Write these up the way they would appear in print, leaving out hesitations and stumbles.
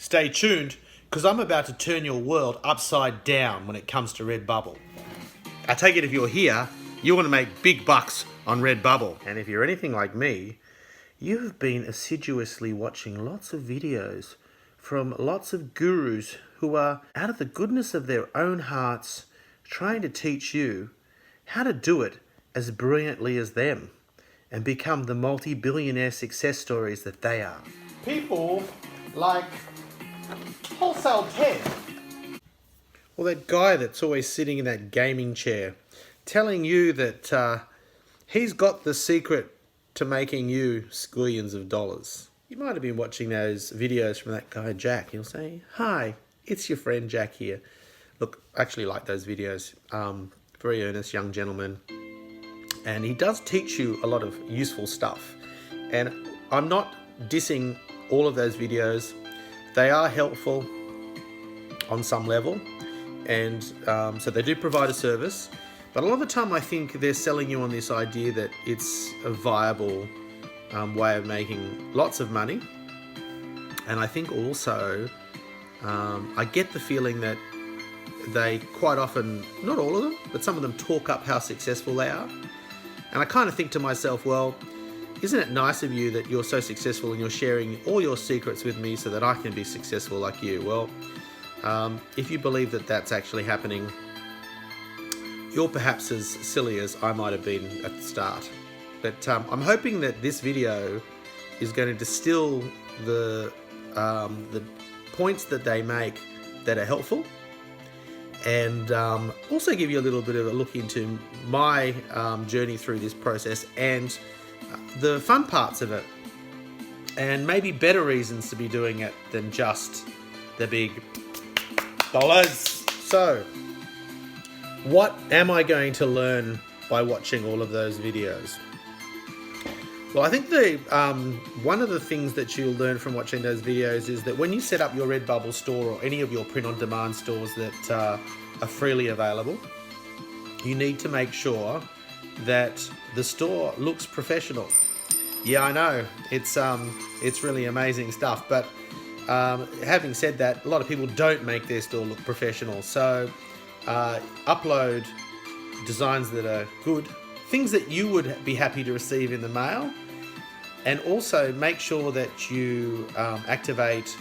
Stay tuned, because I'm about to turn your world upside down when it comes to Redbubble. I take it if you're here, you want to make big bucks on Redbubble. And if you're anything like me, you've been assiduously watching lots of videos from lots of gurus who are, out of the goodness of their own hearts, trying to teach you how to do it as brilliantly as them and become the multi-billionaire success stories that they are. People like Wholesale Ted. Well, that guy that's always sitting in that gaming chair telling you that he's got the secret to making you squillions of dollars. You might have been watching those videos from that guy Jack. He'll say, "Hi, it's your friend Jack here." Look, I actually like those videos. Very earnest young gentleman. And he does teach you a lot of useful stuff. And I'm not dissing all of those videos. They are helpful on some level. And so they do provide a service. But a lot of the time I think they're selling you on this idea that it's a viable way of making lots of money. And I think also, I get the feeling that they quite often, not all of them, but some of them talk up how successful they are. And I kind of think to myself, well, isn't it nice of you that you're so successful and you're sharing all your secrets with me so that I can be successful like you? Well, if you believe that that's actually happening, you're perhaps as silly as I might have been at the start. But I'm hoping that this video is going to distill the points that they make that are helpful, and also give you a little bit of a look into my journey through this process and the fun parts of it, and maybe better reasons to be doing it than just the big dollars. So, what am I going to learn by watching all of those videos? Well, I think one of the things that you'll learn from watching those videos is that when you set up your Redbubble store or any of your print-on-demand stores that are freely available, you need to make sure that the store looks professional. Yeah, I know, it's really amazing stuff, but having said that, a lot of people don't make their store look professional. So upload designs that are good, things that you would be happy to receive in the mail, and also make sure that you activate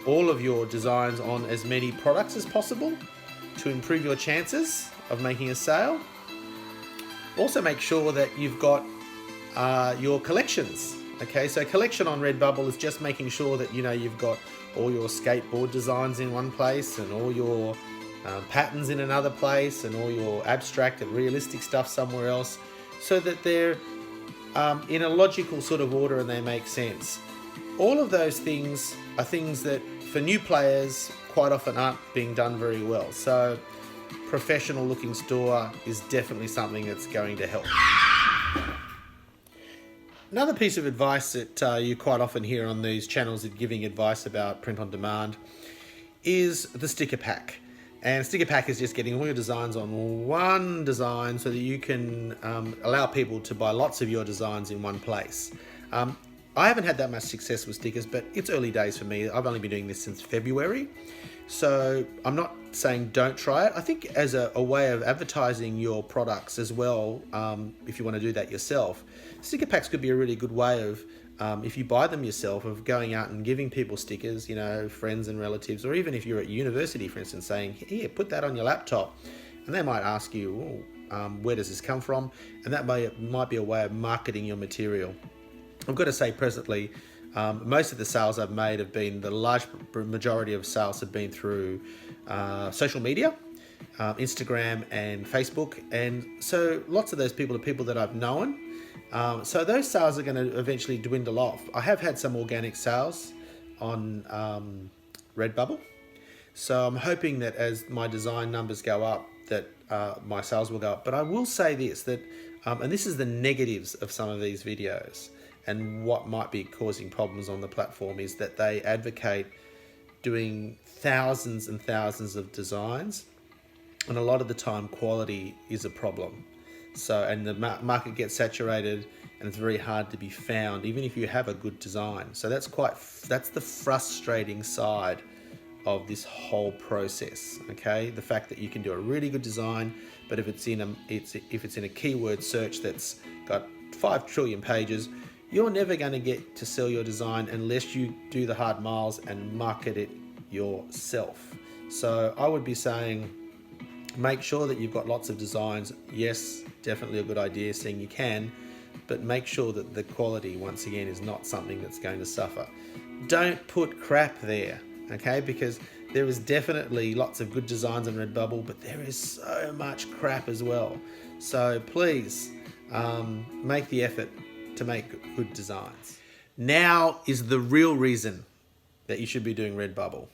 all of your designs on as many products as possible to improve your chances of making a sale. Also make sure that you've got your collections. Okay, so collection on Redbubble is just making sure that you've got all your skateboard designs in one place and all your patterns in another place and all your abstract and realistic stuff somewhere else, so that they're in a logical sort of order and they make sense. All of those things are things that for new players quite often aren't being done very well. So professional looking store is definitely something that's going to help. Another piece of advice that you quite often hear on these channels that giving advice about print on demand is the sticker pack. And sticker pack is just getting all your designs on one design so that you can allow people to buy lots of your designs in one place. I haven't had that much success with stickers, but it's early days for me. I've only been doing this since February. So I'm not saying don't try it. I think as a way of advertising your products as well, if you want to do that yourself, sticker packs could be a really good way of, if you buy them yourself, of going out and giving people stickers, friends and relatives, or even if you're at university, for instance, saying, here, put that on your laptop. And they might ask you, where does this come from? And that might be a way of marketing your material. I've got to say presently, most of the sales I've made have been, the large majority of sales have been through social media, Instagram and Facebook. And so lots of those people are people that I've known. So those sales are going to eventually dwindle off. I have had some organic sales on Redbubble. So I'm hoping that as my design numbers go up, that my sales will go up. But I will say this, that, and this is the negatives of some of these videos, and what might be causing problems on the platform is that they advocate doing thousands and thousands of designs, and a lot of the time quality is a problem. So, and the market gets saturated, and and it's very hard to be found, even if you have a good design. So that's the frustrating side of this whole process. Okay, the fact that you can do a really good design, but if it's in a keyword search that's got 5 trillion pages, you're never going to get to sell your design unless you do the hard miles and market it yourself. So I would be saying, make sure that you've got lots of designs. Yes, definitely a good idea, seeing you can, but make sure that the quality, once again, is not something that's going to suffer. Don't put crap there, okay? Because there is definitely lots of good designs on Redbubble, but there is so much crap as well. So please make the effort to make good designs. Now is the real reason that you should be doing Redbubble.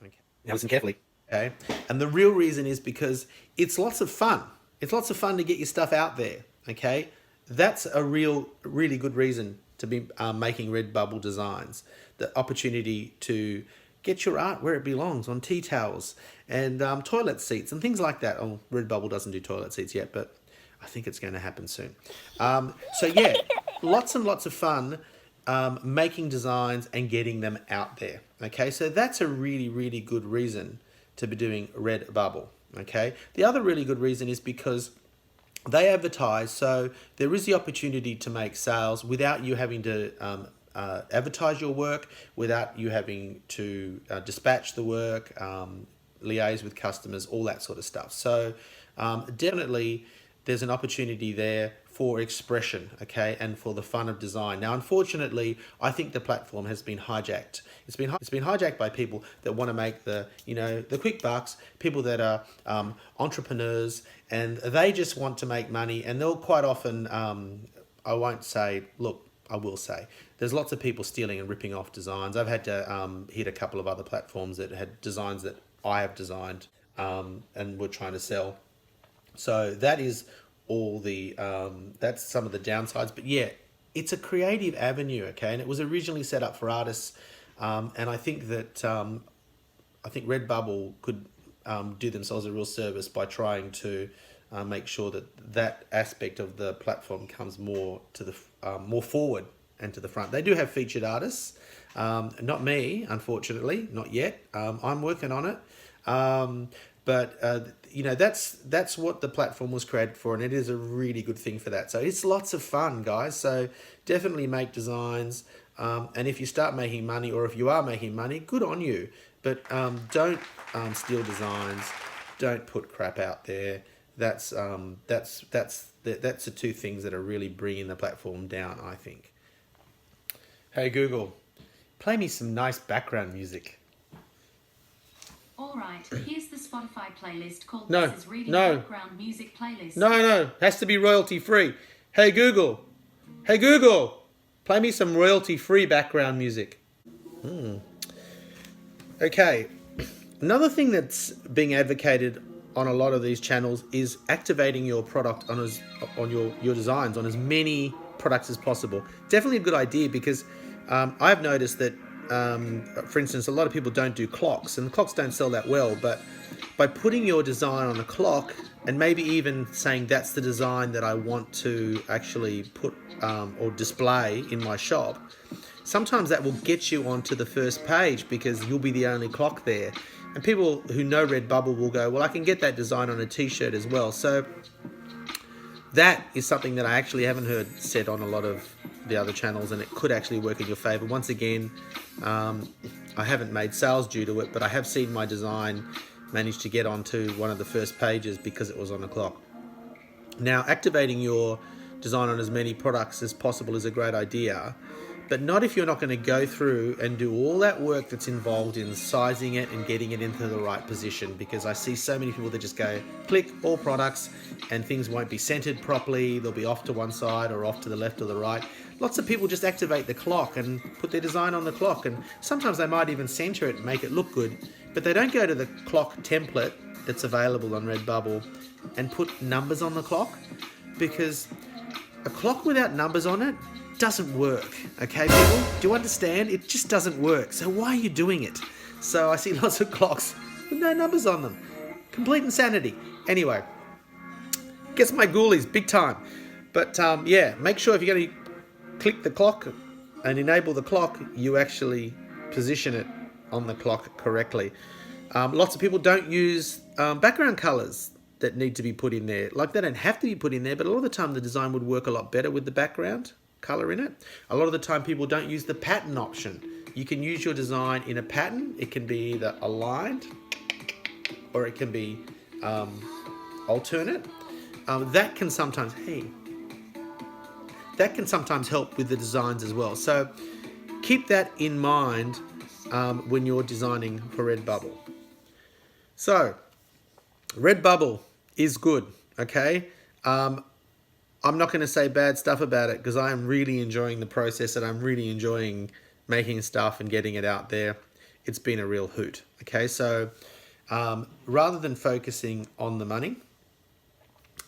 Okay. Now listen carefully. Okay. And the real reason is because it's lots of fun. It's lots of fun to get your stuff out there. Okay. That's a really good reason to be making Redbubble designs. The opportunity to get your art where it belongs, on tea towels and toilet seats and things like that. Oh, Redbubble doesn't do toilet seats yet, but I think it's going to happen soon. So yeah, lots and lots of fun making designs and getting them out there. Okay, so that's a really good reason to be doing Redbubble. Okay, the other really good reason is because they advertise, so there is the opportunity to make sales without you having to advertise your work, without you having to dispatch the work, liaise with customers, all that sort of stuff. So definitely there's an opportunity there for expression, okay, and for the fun of design. Now, unfortunately, I think the platform has been hijacked. It's been hijacked by people that want to make the quick bucks, people that are entrepreneurs, and they just want to make money. And they'll quite often, I won't say, look, I will say, there's lots of people stealing and ripping off designs. I've had to hit a couple of other platforms that had designs that I have designed and were trying to sell. So that is all the, that's some of the downsides. But yeah, it's a creative avenue, okay? And it was originally set up for artists. And I think that, I think Redbubble could do themselves a real service by trying to make sure that that aspect of the platform comes more to the, more forward and to the front. They do have featured artists. Not me, unfortunately, not yet. I'm working on it. But that's what the platform was created for, and it is a really good thing for that. So it's lots of fun, guys. So definitely make designs, and if you start making money, or if you are making money, good on you. But don't steal designs. Don't put crap out there. That's the two things that are really bringing the platform down, I think. Hey Google, play me some nice background music. All right, here's the Spotify playlist called No, This Is Reading no. Background Music Playlist. No, has to be royalty free. Hey Google, play me some royalty free background music. Okay, another thing that's being advocated on a lot of these channels is activating your product on your designs on as many products as possible. Definitely a good idea, because I've noticed that for instance, a lot of people don't do clocks, and clocks don't sell that well, but by putting your design on a clock and maybe even saying that's the design that I want to actually put or display in my shop, sometimes that will get you onto the first page because you'll be the only clock there. And people who know Redbubble will go, well, I can get that design on a t-shirt as well. So that is something that I actually haven't heard said on a lot of the other channels, and it could actually work in your favor. Once again, I haven't made sales due to it, but I have seen my design manage to get onto one of the first pages because it was on a clock. Now, activating your design on as many products as possible is a great idea, but not if you're not going to go through and do all that work that's involved in sizing it and getting it into the right position, because I see so many people that just go click all products and things won't be centered properly. They'll be off to one side or off to the left or the right. Lots of people just activate the clock and put their design on the clock, and sometimes they might even center it and make it look good, but they don't go to the clock template that's available on Redbubble and put numbers on the clock, because a clock without numbers on it doesn't work. Okay, people, do you understand? It just doesn't work. So why are you doing it? So I see lots of clocks with no numbers on them. Complete insanity. Anyway, gets my ghoulies big time. But yeah, make sure if you're going to click the clock and enable the clock, you actually position it on the clock correctly. Lots of people don't use background colors that need to be put in there. Like, they don't have to be put in there, but a lot of the time the design would work a lot better with the background color in it. A lot of the time people don't use the pattern option. You can use your design in a pattern. It can be either aligned or it can be alternate. That can sometimes, that can sometimes help with the designs as well. So keep that in mind when you're designing for Redbubble. So Redbubble is good, okay? I'm not going to say bad stuff about it because I am really enjoying the process and I'm really enjoying making stuff and getting it out there. It's been a real hoot, okay? So rather than focusing on the money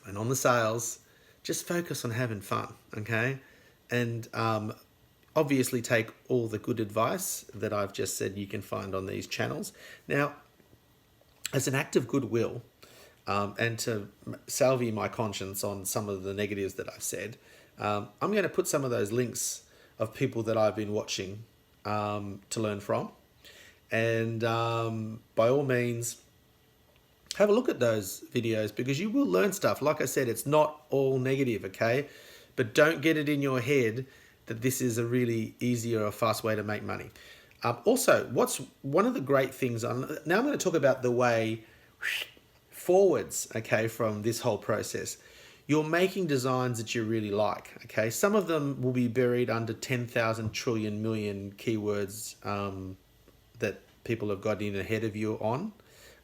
and on the sales, just focus on having fun, okay? And obviously take all the good advice that I've just said you can find on these channels. Now, as an act of goodwill, and to salve my conscience on some of the negatives that I've said, I'm going to put some of those links of people that I've been watching to learn from. And by all means, have a look at those videos because you will learn stuff. Like I said, it's not all negative, okay? But don't get it in your head that this is a really easy or a fast way to make money. Also, what's one of the great things, now I'm going to talk about the way forwards, okay, from this whole process. You're making designs that you really like, okay? Some of them will be buried under 10,000 trillion million keywords that people have got in ahead of you on.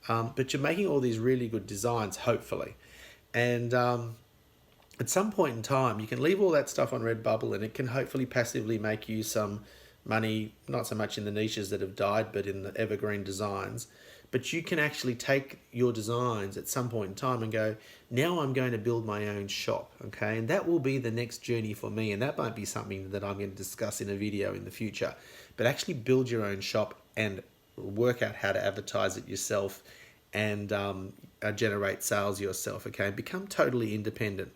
But you're making all these really good designs, hopefully. And at some point in time, you can leave all that stuff on Redbubble and it can hopefully passively make you some money, not so much in the niches that have died, but in the evergreen designs. But you can actually take your designs at some point in time and go, now I'm going to build my own shop, okay? And that will be the next journey for me. And that might be something that I'm going to discuss in a video in the future. But actually build your own shop and work out how to advertise it yourself and generate sales yourself, okay? Become totally independent.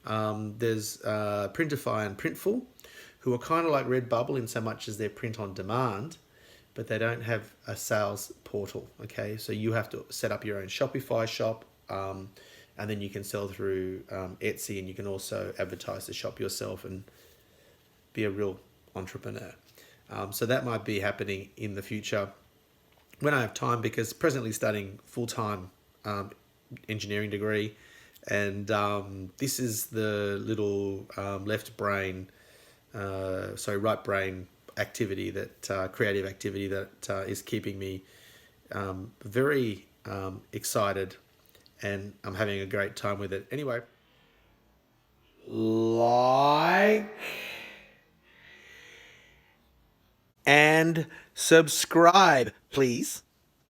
There's Printify and Printful, who are kind of like Redbubble in so much as they're print on demand, but they don't have a sales portal, okay? So you have to set up your own Shopify shop, and then you can sell through Etsy, and you can also advertise the shop yourself and be a real entrepreneur. So that might be happening in the future when I have time, because presently studying full-time engineering degree, and this is the little right brain activity, that creative activity that is keeping me very excited, and I'm having a great time with it. Anyway, like and subscribe, please.